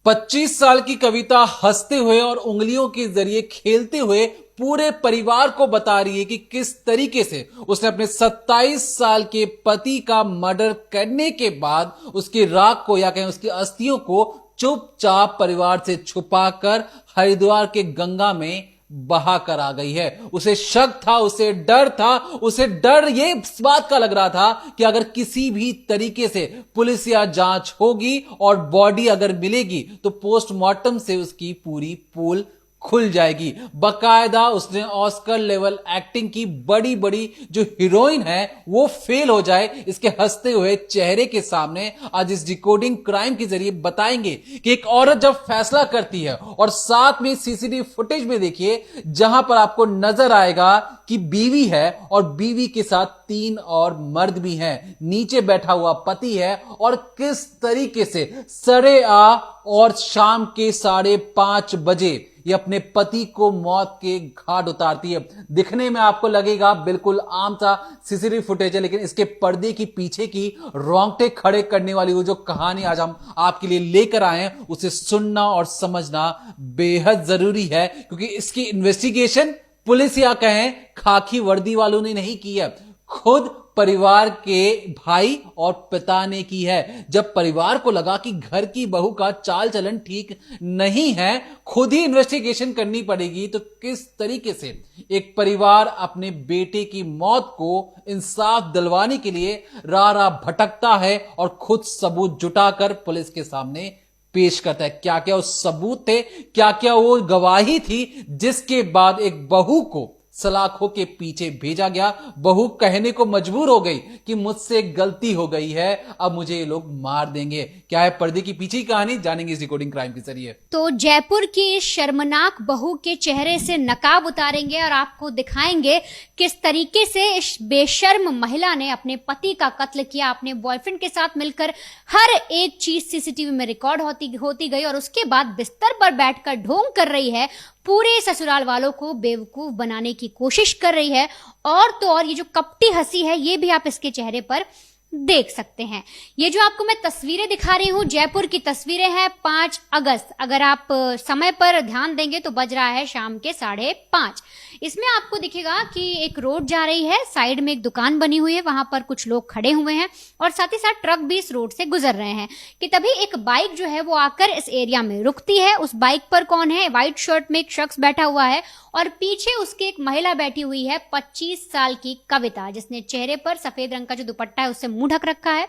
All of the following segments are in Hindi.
25 साल की कविता हंसते हुए और उंगलियों के जरिए खेलते हुए पूरे परिवार को बता रही है कि किस तरीके से उसने अपने 27 साल के पति का मर्डर करने के बाद उसकी राख को या कहें उसकी अस्थियों को चुपचाप परिवार से छुपाकर हरिद्वार के गंगा में बहा कर आ गई है। उसे शक था, उसे डर ये इस बात का लग रहा था कि अगर किसी भी तरीके से पुलिस या जांच होगी और बॉडी अगर मिलेगी तो पोस्टमार्टम से उसकी पूरी पोल खुल जाएगी। बकायदा उसने ऑस्कर लेवल एक्टिंग की, बड़ी बड़ी जो हीरोइन है वो फेल हो जाए इसके हंसते हुए चेहरे के सामने आज इस डिकोडिंग क्राइम के जरिए बताएंगे कि एक औरत जब फैसला करती है और साथ में सीसीटीवी फुटेज में देखिए जहां पर आपको नजर आएगा कि बीवी है और बीवी के साथ 3 और मर्द भी हैं, नीचे बैठा हुआ पति है और किस तरीके से सरेआ और शाम के 5:30 बजे ये अपने पति को मौत के घाट उतारती है। दिखने में आपको लगेगा बिल्कुल आम सा सीसीटीवी फुटेज है, लेकिन इसके पर्दे की पीछे की रोंगटे खड़े करने वाली वो जो कहानी आज हम आपके लिए लेकर आए हैं उसे सुनना और समझना बेहद जरूरी है, क्योंकि इसकी इन्वेस्टिगेशन पुलिस या कहें खाकी वर्दी वालों ने नहीं की है, खुद परिवार के भाई और पिता ने की है। जब परिवार को लगा कि घर की बहू का चाल चलन ठीक नहीं है, खुद ही इन्वेस्टिगेशन करनी पड़ेगी, तो किस तरीके से एक परिवार अपने बेटे की मौत को इंसाफ दिलवाने के लिए राह भटकता है और खुद सबूत जुटाकर पुलिस के सामने पेश करता है। क्या क्या वो सबूत थे, क्या क्या वो गवाही थी जिसके बाद एक बहू को सलाखों के पीछे भेजा गया। बहू कहने को मजबूर हो गई कि मुझसे गलती हो गई है, अब मुझे ये लोग मार देंगे। क्या है पर्दे की पीछे की कहानी, जानेंगे इस डिकोडिंग क्राइम के जरिए। तो जयपुर की इस शर्मनाक बहू के चेहरे से नकाब उतारेंगे और आपको दिखाएंगे किस तरीके से इस बेशर्म महिला ने अपने पति का कत्ल किया। अपने बॉयफ्रेंड के साथ मिलकर हर एक चीज सीसीटीवी में रिकॉर्ड होती गई और उसके बाद बिस्तर पर बैठकर ढोंग कर रही है, पूरे ससुराल वालों को बेवकूफ बनाने की कोशिश कर रही है। और तो और ये जो कपटी हंसी है ये भी आप इसके चेहरे पर देख सकते हैं। ये जो आपको मैं तस्वीरें दिखा रही हूं जयपुर की तस्वीरें हैं 5 अगस्त। अगर आप समय पर ध्यान देंगे तो बज रहा है शाम के 5:30। इसमें आपको दिखेगा कि एक रोड जा रही है, साइड में एक दुकान बनी हुई है, वहां पर कुछ लोग खड़े हुए हैं और साथ ही साथ ट्रक भी इस रोड से गुजर रहे हैं कि तभी एक बाइक जो है वो आकर इस एरिया में रुकती है। उस बाइक पर कौन है? व्हाइट शर्ट में एक शख्स बैठा हुआ है और पीछे उसके एक महिला बैठी हुई है 25 साल की कविता, जिसने चेहरे पर सफेद रंग का जो दुपट्टा है उससे मुंह ढक रखा है,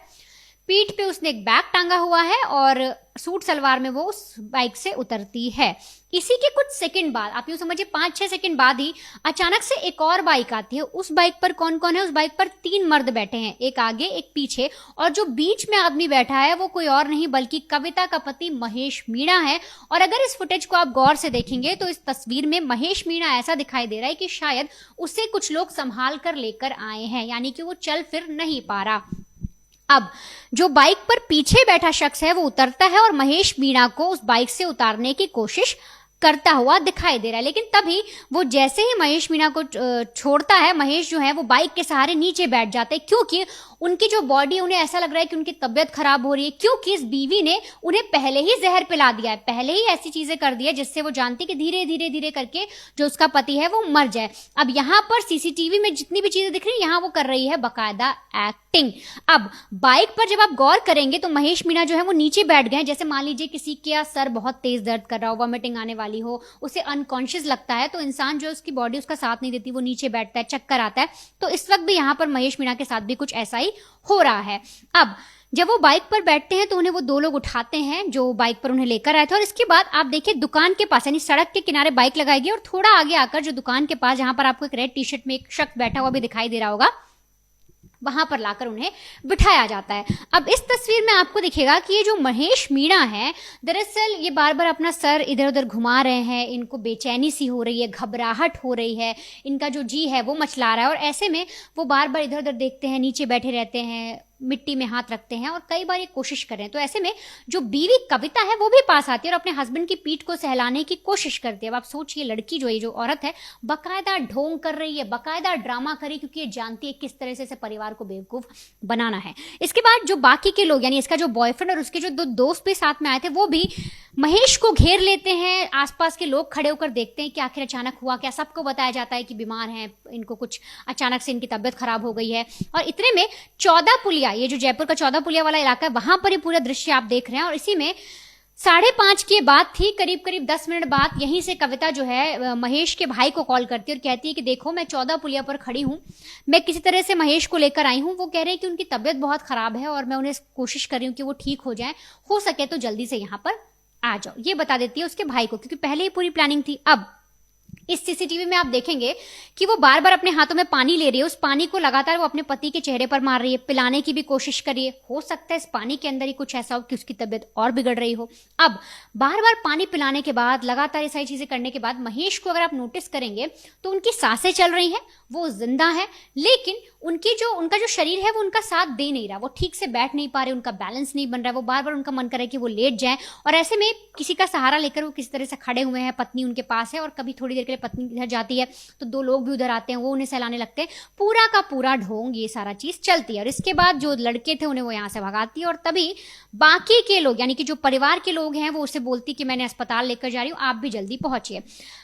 पीठ पे उसने एक बैग टांगा हुआ है और सूट सलवार में वो उस बाइक से उतरती है। इसी के कुछ सेकंड बाद, आप यूं समझिए 5-6 सेकंड बाद ही अचानक से एक और बाइक आती है। उस बाइक पर कौन कौन है? उस बाइक पर 3 मर्द बैठे हैं, एक आगे एक पीछे, और जो बीच में आदमी बैठा है वो कोई और नहीं बल्कि कविता का पति महेश मीणा है। और अगर इस फुटेज को आप गौर से देखेंगे तो इस तस्वीर में महेश मीणा ऐसा दिखाई दे रहा है कि शायद उसे कुछ लोग संभाल कर लेकर आए हैं, यानी कि वो चल फिर नहीं पा रहा। अब जो बाइक पर पीछे बैठा शख्स है वो उतरता है और महेश मीणा को उस बाइक से उतारने की कोशिश करता हुआ दिखाई दे रहा है, लेकिन तभी वो जैसे ही महेश मीणा को छोड़ता है, महेश जो है वो बाइक के सहारे नीचे बैठ जाते हैं, क्योंकि उनकी जो बॉडी, उन्हें ऐसा लग रहा है कि उनकी तबीयत खराब हो रही है, क्योंकि इस बीवी ने उन्हें पहले ही जहर पिला दिया है, पहले ही ऐसी चीजें कर दी है जिससे वो जानती कि धीरे धीरे धीरे करके जो उसका पति है वो मर जाए। अब यहाँ पर सीसीटीवी में जितनी भी चीजें दिख रही है यहाँ वो कर रही है बकायदा एक्टिंग। अब बाइक पर जब आप गौर करेंगे तो महेश मीणा जो है वो नीचे बैठ गए, जैसे मान लीजिए किसी का सर बहुत तेज दर्द कर रहा हो, वॉमिटिंग आने वाली हो, उसे अनकॉन्शियस लगता है, तो इंसान जो उसकी बॉडी उसका साथ नहीं देती, वो नीचे बैठता है, चक्कर आता है। तो इस वक्त भी यहाँ पर महेश मीणा के साथ भी कुछ ऐसा ही हो रहा है। अब जब वो बाइक पर बैठते हैं तो उन्हें वो 2 लोग उठाते हैं जो बाइक पर उन्हें लेकर आए थे, और इसके बाद आप देखिए दुकान के पास, यानी सड़क के किनारे बाइक लगाई गई और थोड़ा आगे आकर जो दुकान के पास, जहां पर आपको एक रेड टी शर्ट में एक शख्स बैठा हुआ भी दिखाई दे रहा होगा, वहां पर लाकर उन्हें बिठाया जाता है। अब इस तस्वीर में आपको दिखेगा कि ये जो महेश मीणा है, दरअसल ये बार बार अपना सर इधर उधर घुमा रहे हैं, इनको बेचैनी सी हो रही है, घबराहट हो रही है, इनका जो जी है वो मचला रहा है, और ऐसे में वो बार बार इधर उधर देखते हैं, नीचे बैठे रहते हैं, मिट्टी में हाथ रखते हैं और कई बार ये कोशिश कर रहे हैं। तो ऐसे में जो बीवी कविता है वो भी पास आती है और अपने हस्बैंड की पीठ को सहलाने की कोशिश करती है। अब आप सोचिए, लड़की जो ये जो औरत है बाकायदा ढोंग कर रही है, बाकायदा ड्रामा कर रही है, क्योंकि ये जानती है किस तरह से इसे परिवार को बेवकूफ बनाना है। इसके बाद जो बाकी के लोग, यानी इसका जो बॉयफ्रेंड और उसके जो दो दोस्त भी साथ में आए थे, वो भी महेश को घेर लेते हैं। आसपास के लोग खड़े होकर देखते हैं कि आखिर अचानक हुआ क्या। सबको बताया जाता है कि बीमार हैं, इनको कुछ अचानक से इनकी तबीयत खराब हो गई है। और इतने में 14 पुलिया, ये जो जयपुर का 14 पुलिया वाला इलाका है, वहां पर ये पूरा दृश्य आप देख रहे हैं। और इसी में 5:30 की बात थी, करीब करीब 10 मिनट बाद यहीं से कविता जो है महेश के भाई को कॉल करती है और कहती है कि देखो मैं 14 पुलिया पर खड़ी हूं, मैं किसी तरह से महेश को लेकर आई हूं। वो कह रहे हैं कि उनकी तबीयत बहुत खराब है और मैं उन्हें कोशिश कर रही हूं कि वो ठीक हो जाए, हो सके तो जल्दी से यहाँ पर आ जाओ। ये बता देती है उसके भाई को, क्योंकि पहले ही पूरी प्लानिंग थी। अब इस सीसीटीवी में आप देखेंगे कि वो बार बार अपने हाथों में पानी ले रही है, उस पानी को लगातार वो अपने पति के चेहरे पर मार रही है, पिलाने की भी कोशिश कर रही है। हो सकता है इस पानी के अंदर ही कुछ ऐसा हो कि उसकी तबीयत और बिगड़ रही हो। अब बार बार पानी पिलाने के बाद, लगातार ये सारी चीजें करने के बाद, महेश को अगर आप नोटिस करेंगे तो उनकी सांसें चल रही हैं, वो जिंदा है, लेकिन उनका जो शरीर है वो उनका साथ दे नहीं रहा, वो ठीक से बैठ नहीं पा रहे, उनका बैलेंस नहीं बन रहा है। वो बार बार उनका मन कर रहा है कि वो लेट जाए और ऐसे में किसी का सहारा लेकर वो किसी तरह से खड़े हुए हैं। पत्नी उनके पास है और कभी थोड़ी देर के लिए पत्नी इधर जाती है तो 2 लोग भी उधर आते हैं, वो उन्हें सहलाने लगते हैं। पूरा का पूरा ढोंग, ये सारा चीज चलती है। और इसके बाद जो लड़के थे उन्हें वो यहाँ से भगाती है और तभी बाकी के लोग, यानी कि जो परिवार के लोग हैं, वो उसे बोलती कि मैंने अस्पताल लेकर जा रही हूँ, आप भी जल्दी पहुंचिए।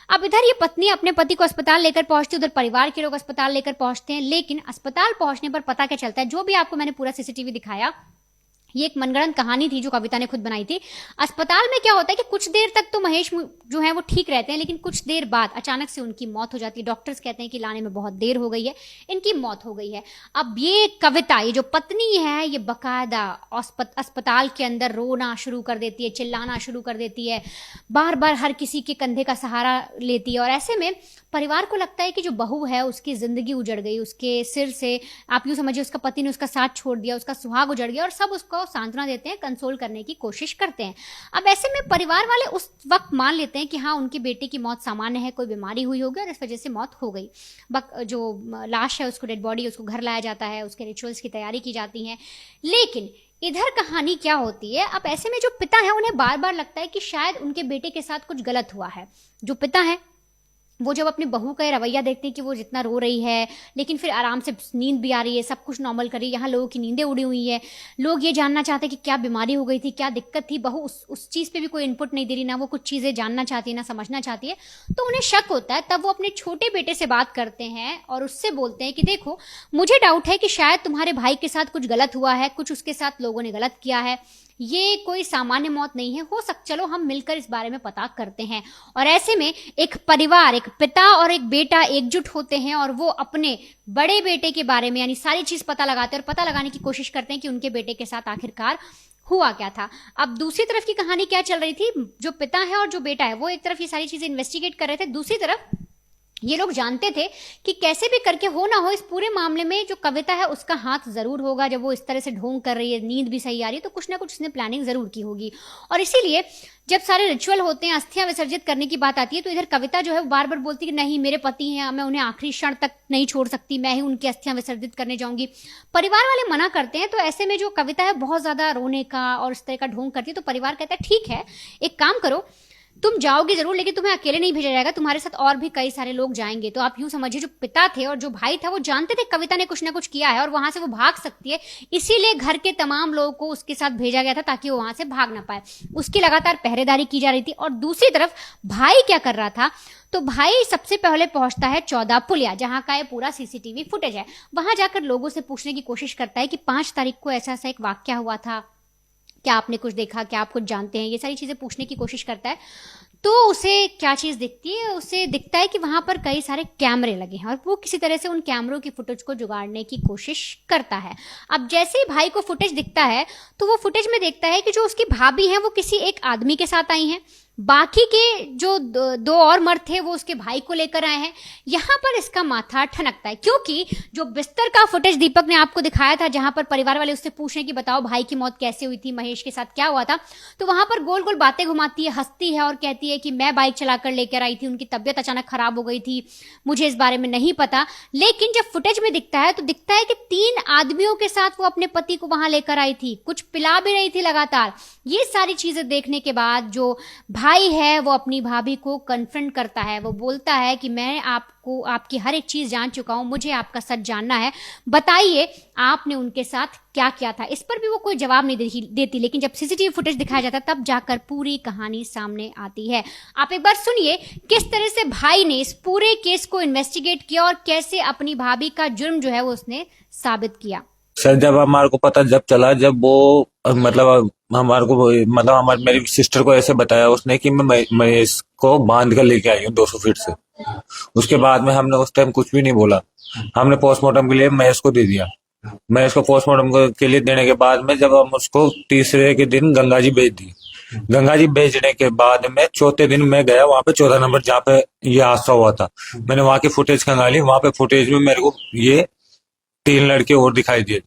अब इधर ये पत्नी अपने पति को अस्पताल लेकर पहुंचती है, उधर परिवार के लोग अस्पताल लेकर पहुंचते हैं। लेकिन अस्पताल पहुंचने पर पता क्या चलता है, जो भी आपको मैंने पूरा सीसीटीवी दिखाया, ये एक मनगढ़ंत कहानी थी जो कविता ने खुद बनाई थी। अस्पताल में क्या होता है कि कुछ देर तक तो महेश जो है वो ठीक रहते हैं, लेकिन कुछ देर बाद अचानक से उनकी मौत हो जाती है। डॉक्टर्स कहते हैं कि लाने में बहुत देर हो गई है, इनकी मौत हो गई है। अब ये कविता, ये जो पत्नी है, ये बकायदा अस्पताल के अंदर रोना शुरू कर देती है, चिल्लाना शुरू कर देती है, बार बार हर किसी के कंधे का सहारा लेती है। और ऐसे में परिवार को लगता है कि जो बहू है उसकी जिंदगी उजड़ गई, उसके सिर से, आप यूं समझिए उसका पति ने उसका साथ छोड़ दिया, उसका सुहाग उजड़ गया, और सब उसको सांत्वना देते हैं, कंसोल करने की कोशिश करते हैं। अब ऐसे में परिवार वाले उस वक्त मान लेते हैं कि हाँ, उनके बेटे की मौत सामान्य है, कोई बीमारी हुई होगी और इस वजह से मौत हो गई। जो लाश है, उसको, डेड बॉडी, उसको घर लाया जाता है, उसके रिचुअल्स की तैयारी की जाती है। लेकिन इधर कहानी क्या होती है, अब ऐसे में जो पिता है उन्हें बार बार लगता है कि शायद उनके बेटे के साथ कुछ गलत हुआ है। जो पिता है वो जब अपनी बहू का रवैया देखते हैं कि वो जितना रो रही है, लेकिन फिर आराम से नींद भी आ रही है, सब कुछ नॉर्मल कर रही है, यहाँ लोगों की नींदें उड़ी हुई है, लोग ये जानना चाहते हैं कि क्या बीमारी हो गई थी, क्या दिक्कत थी। बहू उस चीज़ पे भी कोई इनपुट नहीं दे रही, ना वो कुछ चीज़ें जानना चाहती है, ना समझना चाहती है। तो उन्हें शक होता है। तब वो अपने छोटे बेटे से बात करते हैं और उससे बोलते हैं कि देखो, मुझे डाउट है कि शायद तुम्हारे भाई के साथ कुछ गलत हुआ है, कुछ उसके साथ लोगों ने गलत किया है, ये कोई सामान्य मौत नहीं है, हो सकता, चलो हम मिलकर इस बारे में पता करते हैं। और ऐसे में एक परिवार, एक पिता और एक बेटा एकजुट होते हैं और वो अपने बड़े बेटे के बारे में, यानी सारी चीज पता लगाते हैं और पता लगाने की कोशिश करते हैं कि उनके बेटे के साथ आखिरकार हुआ क्या था। अब दूसरी तरफ की कहानी क्या चल रही थी, जो पिता है और जो बेटा है वो एक तरफ ये सारी चीजें इन्वेस्टिगेट कर रहे थे, दूसरी तरफ ये लोग जानते थे कि कैसे भी करके हो ना हो, इस पूरे मामले में जो कविता है उसका हाथ जरूर होगा। जब वो इस तरह से ढोंग कर रही है, नींद भी सही आ रही है, तो कुछ ना कुछ उसने प्लानिंग जरूर की होगी। और इसीलिए जब सारे रिचुअल होते हैं, अस्थियां विसर्जित करने की बात आती है, तो इधर कविता जो है वो बार बार बोलती है कि नहीं, मेरे पति हैं, मैं उन्हें आखिरी क्षण तक नहीं छोड़ सकती, मैं ही उनकी अस्थियां विसर्जित करने जाऊंगी। परिवार वाले मना करते हैं। तो ऐसे में जो कविता है बहुत ज्यादा रोने का और इस तरह का ढोंग करती है। तो परिवार कहता है ठीक है, एक काम करो, तुम जाओगे जरूर, लेकिन तुम्हें अकेले नहीं भेजा जाएगा, तुम्हारे साथ और भी कई सारे लोग जाएंगे। तो आप यूं समझिए, जो पिता थे और जो भाई था वो जानते थे कविता ने कुछ ना कुछ किया है और वहां से वो भाग सकती है, इसीलिए घर के तमाम लोगों को उसके साथ भेजा गया था ताकि वो वहां से भाग ना पाए। उसकी लगातार पहरेदारी की जा रही थी। और दूसरी तरफ भाई क्या कर रहा था, तो भाई सबसे पहले पहुंचता है 14 पुलिया, जहां का ये पूरा सीसीटीवी फुटेज है। वहां जाकर लोगों से पूछने की कोशिश करता है कि 5 तारीख को ऐसा ऐसा एक वाक्या हुआ था, क्या आपने कुछ देखा, क्या आप कुछ जानते हैं, ये सारी चीजें पूछने की कोशिश करता है। तो उसे क्या चीज दिखती है, उसे दिखता है कि वहां पर कई सारे कैमरे लगे हैं और वो किसी तरह से उन कैमरों की फुटेज को जुगाड़ने की कोशिश करता है। अब जैसे ही भाई को फुटेज दिखता है तो वो फुटेज में देखता है कि जो उसकी भाभी हैं वो किसी एक आदमी के साथ आई हैं, बाकी के जो दो और मर्द थे वो उसके भाई को लेकर आए हैं। यहां पर इसका माथा ठनकता है, क्योंकि जो बिस्तर का फुटेज दीपक ने आपको दिखाया था, जहां पर परिवार वाले उससे पूछ रहे हैं कि बताओ भाई की मौत कैसे हुई थी, महेश के साथ क्या हुआ था, तो वहां पर गोल गोल बातें घुमाती है, हंसती है और कहती है कि मैं बाइक चलाकर लेकर आई थी, उनकी तबीयत अचानक खराब हो गई थी, मुझे इस बारे में नहीं पता। लेकिन जब फुटेज में दिखता है तो दिखता है कि 3 आदमियों के साथ वो अपने पति को वहां लेकर आई थी, कुछ पिला भी रही थी लगातार। ये सारी चीजें देखने के बाद जो भाई है वो अपनी भाभी को कन्फ्रंट करता है। वो बोलता है कि मैं आपको आपकी हर एक चीज जान चुका हूं, मुझे आपका सच जानना है, बताइए आपने उनके साथ क्या किया था। इस पर भी वो कोई जवाब नहीं देती, लेकिन जब सीसीटीवी फुटेज दिखाया जाता है तब जाकर पूरी कहानी सामने आती है। आप एक बार सुनिए किस तरह से भाई ने इस पूरे केस को इन्वेस्टिगेट किया और कैसे अपनी भाभी का जुर्म जो है वो उसने साबित किया। सर जब हमारे को पता जब चला, जब वो मतलब हमारे को मतलब हमारी मेरी सिस्टर को ऐसे बताया उसने कि मैं इसको बांध कर लेके आई हूँ 200 फीट से। उसके बाद में हमने उस टाइम कुछ भी नहीं बोला। हमने पोस्टमार्टम के लिए महेश को दे दिया। महेश को पोस्टमार्टम के लिए देने के बाद में जब हम उसको तीसरे के दिन गंगा जी भेज दी। गंगा जी भेजने के बाद में चौथे दिन मैं गया वहां पे 14 नंबर जहाँ पे ये हादसा हुआ था। मैंने वहां की फुटेज खंगाली। वहां पे फुटेज में मेरे को ये 3 लड़के और दिखाई दिए।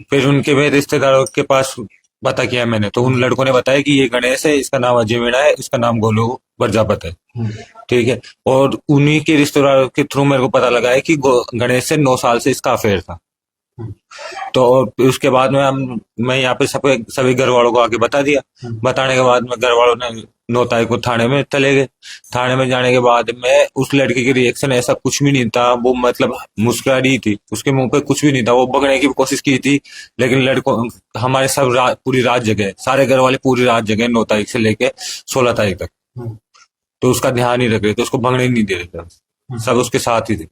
फिर उनके मेरे रिश्तेदारों के पास पता किया मैंने, तो उन लड़कों ने बताया कि ये गणेश है, इसका नाम अजय मीणा है, इसका नाम गोलू प्रजापत है। ठीक है। और उन्हीं के रिश्तेदारों के थ्रू मेरे को पता लगा है कि गणेश से 9 साल से इसका अफेयर था। तो उसके बाद में मैं यहाँ पे सभी घर वालों को आके बता दिया। बताने के बाद में घर वालों ने 9 तारीख को थाने में चले गए। थाने में जाने के बाद में उस लड़की की रिएक्शन ऐसा कुछ भी नहीं था। वो मतलब मुस्कुरा रही थी, उसके मुंह पे कुछ भी नहीं था। वो भगने की कोशिश की थी, लेकिन लड़कों हमारे सब पूरी रात जगे, सारे घर वाले पूरी रात जगे 9 तारीख से लेके 16 तारीख तक। तो उसका ध्यान नहीं रख रहे थे, उसको भगने ही नहीं दे रहे थे, सब उसके साथ ही थे।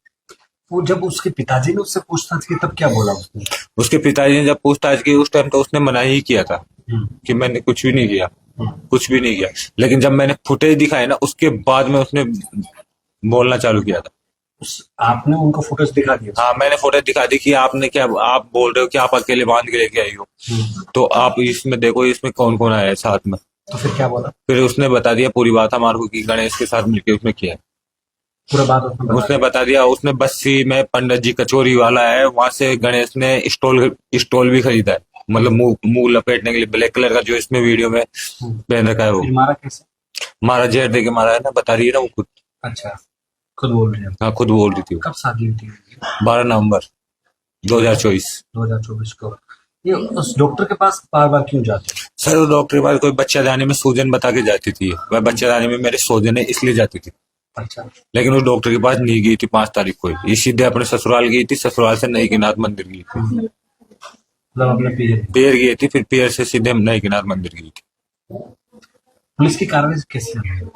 वो जब उसके पिताजी ने उससे पूछताछ की तब क्या बोला उसने? उसके पिताजी ने जब पूछताछ की उस टाइम तो उसने मना ही किया था कि मैंने कुछ भी नहीं किया, कुछ भी नहीं किया। लेकिन जब मैंने फुटेज दिखाई ना, उसके बाद में उसने बोलना चालू किया था। आपने उनको फोटोज दिखा दिया? हाँ, मैंने फोटो दिखा दी कि आपने क्या, आप बोल रहे हो कि आप अकेले बांध के लेके आई हो, तो आप इसमें देखो इसमें कौन कौन आया है साथ में। तो फिर क्या बोला? फिर उसने बता दिया पूरी बात हमारे को कि गणेश के साथ मिलकर उसने किया है। पूरा बात उसने बता दिया। उसने बस्सी में पंडित जी कचोरी वाला है, वहां से गणेश ने स्टोल भी खरीदा है, मतलब मुंह लपेटने के लिए ब्लैक कलर का, जो इसमें वीडियो में पहन रखा है। वो मारा कैसे? मारा जहर दे के मारा है ना, बता रही है ना वो खुद। अच्छा, खुद बोल रही है? हाँ, खुद बोल रही थी। कब शादी हुई थी? 12 नवंबर 2024 को। ये उस डॉक्टर के पास बार बार क्यों जाते हैं? सर, वो डॉक्टर के पास कोई बच्चादानी में सूजन बता के जाती थी। वह बच्चादानी में मेरे सूजन है इसलिए जाती थी। अच्छा। लेकिन वो डॉक्टर के पास नहीं गई थी 5 तारीख को। ये सीधे अपने ससुराल गई थी, ससुराल से नई के नाथ मंदिर गई थी। मतलब अपने पियर गई थी, फिर पियर से सीधे नई के नाथ मंदिर गई थी। पुलिस की कार्रवाई कैसी लग रही है?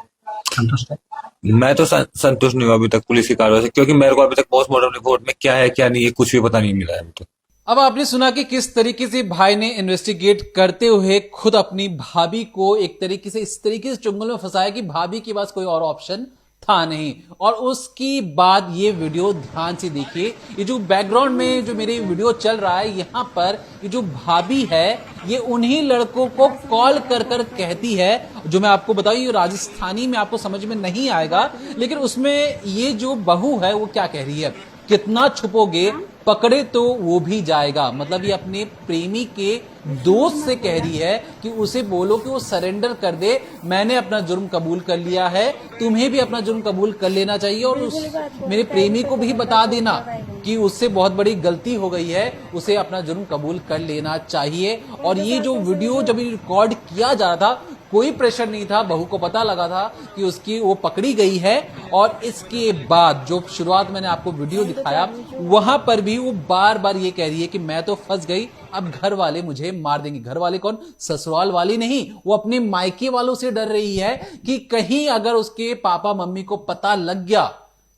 संतुष्ट है? मैं तो संतुष्ट नहीं हुआ अभी तक पुलिस की कार्रवाई से, क्योंकि मेरे को अभी तक पोस्टमार्टम रिपोर्ट में क्या है क्या नहीं है कुछ भी पता नहीं मिला है अभी तक। अब आपने सुना कि किस तरीके से भाई ने इन्वेस्टिगेट करते हुए खुद अपनी भाभी को एक तरीके से इस तरीके से चुंगल में फंसाया कि भाभी के पास कोई और ऑप्शन था नहीं। और उसकी बाद ये वीडियो ध्यान से देखिए। ये जो बैकग्राउंड में जो मेरे वीडियो चल रहा है, यहाँ पर ये जो भाभी है ये उन्हीं लड़कों को कॉल कर कर कहती है, जो मैं आपको बताऊं ये राजस्थानी में आपको समझ में नहीं आएगा, लेकिन उसमें ये जो बहू है वो क्या कह रही है, कितना छुपोगे, पकड़े तो वो भी जाएगा। मतलब ये अपने प्रेमी के दोस्त से कह रही है कि उसे बोलो कि वो सरेंडर कर दे, मैंने अपना जुर्म कबूल कर लिया है, तुम्हें भी अपना जुर्म कबूल कर लेना चाहिए और उस मेरे प्रेमी को भी बता देना कि उससे बहुत बड़ी गलती हो गई है, उसे अपना जुर्म कबूल कर लेना चाहिए। और ये जो वीडियो जब रिकॉर्ड किया जा रहा था कोई प्रेशर नहीं था, बहू को पता लगा था कि उसकी वो पकड़ी गई है। और इसके बाद जो शुरुआत मैंने आपको वीडियो दिखाया वहां पर भी वो बार बार ये कह रही है कि मैं तो फंस गई, अब घर वाले मुझे मार देंगे। घर वाले कौन? ससुराल वाली नहीं, वो अपने मायके वालों से डर रही है कि कहीं अगर उसके पापा मम्मी को पता लग गया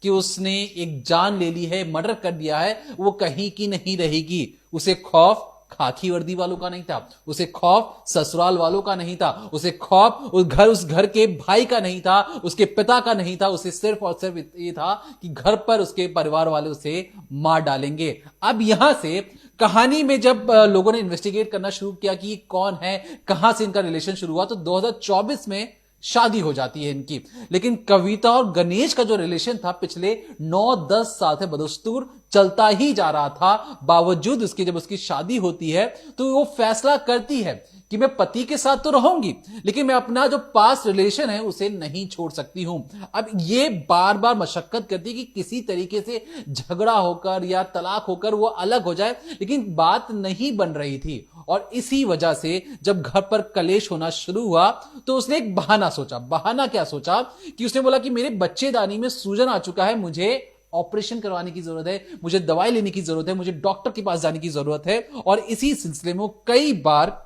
कि उसने एक जान ले ली है, मर्डर कर दिया है, वो कहीं की नहीं रहेगी। उसे खौफ खाकी वर्दी वालों का नहीं था, उसे खौफ ससुराल वालों का नहीं था, उसे खौफ उस घर के भाई का नहीं था, उसके पिता का नहीं था। उसे सिर्फ और सिर्फ ये था कि घर पर उसके परिवार वाले उसे मार डालेंगे। अब यहां से कहानी में जब लोगों ने इन्वेस्टिगेट करना शुरू किया कि ये कौन है, कहां से इनका रिलेशन शुरू हुआ, तो 2024 में शादी हो जाती है इनकी। लेकिन कविता और गणेश का जो रिलेशन था पिछले 9-10 साल से बदस्तूर चलता ही जा रहा था। बावजूद उसकी जब उसकी शादी होती है तो वो फैसला करती है कि मैं पति के साथ तो रहूंगी, लेकिन मैं अपना जो पास्ट रिलेशन है उसे नहीं छोड़ सकती हूं। अब ये बार बार मशक्कत करती है कि किसी तरीके से झगड़ा होकर या तलाक होकर वो अलग हो जाए, लेकिन बात नहीं बन रही थी। और इसी वजह से जब घर पर कलेश होना शुरू हुआ तो उसने एक बहाना सोचा। बहाना क्या सोचा कि उसने बोला कि मेरे बच्चेदानी में सूजन आ चुका है, मुझे ऑपरेशन करवाने की जरूरत है, मुझे दवाई लेने की जरूरत है, मुझे डॉक्टर के पास जाने की जरूरत है। और इसी सिलसिले में वो कई बार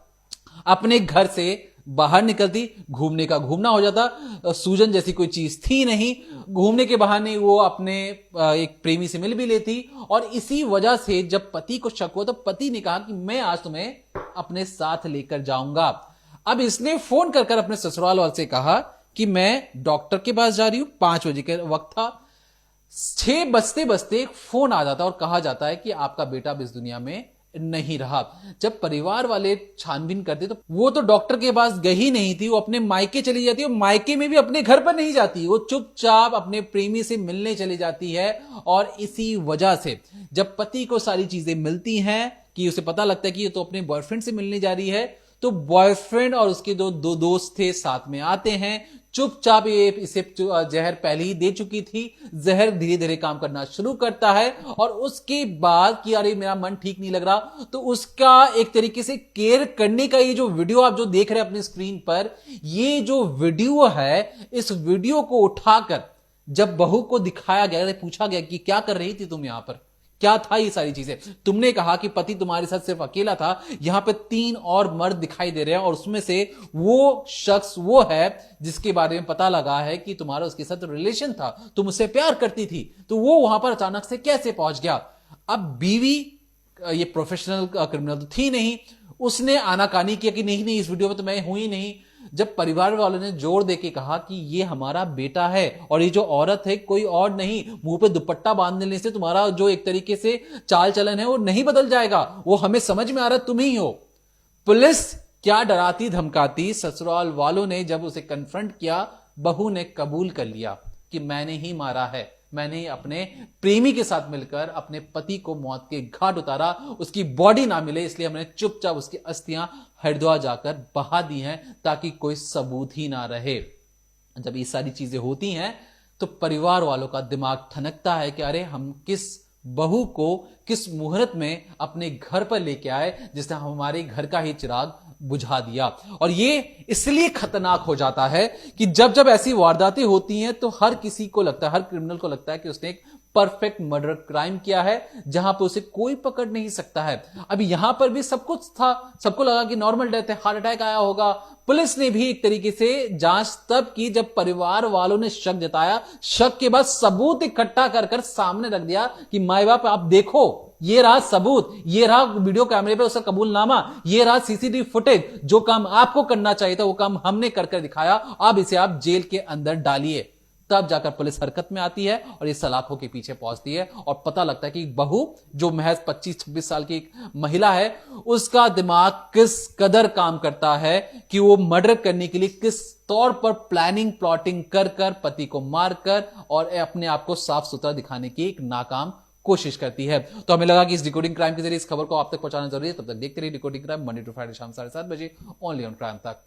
अपने घर से बाहर निकलती, घूमने का घूमना हो जाता। सूजन जैसी कोई चीज थी नहीं, घूमने के बहाने वो अपने एक प्रेमी से मिल भी लेती। और इसी वजह से जब पति को शक हुआ तो पति ने कहा कि मैं आज तुम्हें अपने साथ लेकर जाऊंगा। अब इसने फोन कर अपने ससुराल वाले से कहा कि मैं डॉक्टर के पास जा रही हूं, 5 बजे का वक्त था। 6 बजते बजते फोन आ जाता और कहा जाता है कि आपका बेटा अब इस दुनिया में नहीं रहा। जब परिवार वाले छानबीन करते तो वो तो डॉक्टर के पास गई नहीं थी, वो अपने मायके चली जाती है। मायके में भी अपने घर पर नहीं जाती, वो चुपचाप अपने प्रेमी से मिलने चली जाती है। और इसी वजह से जब पति को सारी चीजें मिलती हैं कि उसे पता लगता है कि ये तो अपने बॉयफ्रेंड से मिलने जा रही है, तो बॉयफ्रेंड और उसके दो दोस्त थे साथ में आते हैं। चुपचाप ये इसे जहर पहले ही दे चुकी थी, जहर धीरे धीरे काम करना शुरू करता है। और उसके बाद कि अरे मेरा मन ठीक नहीं लग रहा, तो उसका एक तरीके से केयर करने का ये जो वीडियो आप जो देख रहे हैं अपनी स्क्रीन पर, ये जो वीडियो है, इस वीडियो को उठाकर जब बहू को दिखाया गया, पूछा गया कि क्या कर रही थी तुम यहां पर, क्या था ये सारी चीजें। तुमने कहा कि पति तुम्हारे साथ सिर्फ अकेला था, यहां पे 3 और मर्द दिखाई दे रहे हैं और उसमें से वो शख्स वो है जिसके बारे में पता लगा है कि तुम्हारा उसके साथ रिलेशन था, तुम उससे प्यार करती थी, तो वो वहां पर अचानक से कैसे पहुंच गया। अब बीवी ये प्रोफेशनल क्रिमिनल तो थी नहीं, उसने आनाकानी किया कि नहीं नहीं इस वीडियो में तो मैं हूं ही नहीं। जब परिवार वालों ने जोर देके कहा कि ये हमारा बेटा है और ये जो औरत है कोई और नहीं, मुंह पे दुपट्टा बांध लेने से तुम्हारा जो एक तरीके से चाल चलन है वो नहीं बदल जाएगा, वो हमें समझ में आ रहा तुम ही हो। पुलिस क्या डराती धमकाती, ससुराल वालों ने जब उसे कन्फ्रंट किया, बहू ने कबूल कर लिया कि मैंने ही मारा है, मैंने अपने प्रेमी के साथ मिलकर अपने पति को मौत के घाट उतारा। उसकी बॉडी ना मिले इसलिए हमने चुपचाप उसकी अस्थियां हरिद्वार जाकर बहा दी हैं ताकि कोई सबूत ही ना रहे। जब ये सारी चीजें होती हैं तो परिवार वालों का दिमाग ठनकता है कि अरे हम किस बहू को किस मुहूर्त में अपने घर पर लेके आए जिसने हमारे घर का ही चिराग बुझा दिया। और ये इसलिए खतरनाक हो जाता है कि जब जब ऐसी वारदातें होती हैं तो हर किसी को लगता है, हर क्रिमिनल को लगता है कि उसने एक परफेक्ट मर्डर क्राइम किया है जहां पे उसे कोई पकड़ नहीं सकता है। अब यहां पर भी सब कुछ था, सबको लगा कि नॉर्मल डेथ है, हार्ट अटैक आया होगा। पुलिस ने भी एक तरीके से जांच तब की जब परिवार वालों ने शक जताया, शक के बाद सबूत इकट्ठा कर सामने रख दिया कि माए बाप आप देखो, ये रहा सबूत, ये रहा वीडियो कैमरे पे उसका कबूलनामा, ये रहा सीसीटीवी फुटेज, जो काम आपको करना चाहिए था वो काम हमने कर दिखाया, अब इसे आप जेल के अंदर डालिए। तब जाकर पुलिस हरकत में आती है और ये सलाखों के पीछे पहुंचती है और पता लगता है कि बहू जो महज 25-26 साल की एक महिला है, उसका दिमाग किस कदर काम करता है कि वो मर्डर करने के लिए किस तौर पर प्लानिंग प्लॉटिंग कर पति को मारकर और अपने आप को साफ सुथरा दिखाने की एक नाकाम कोशिश करती है। तो हमें लगा कि इस डिकोडिंग क्राइम के जरिए इस खबर को आप तक पहुंचाना जरूरी है। तब तक देखते रहिए decoding crime, Monday to Friday शाम 7:30 बजे, ओनली ऑन क्राइम तक।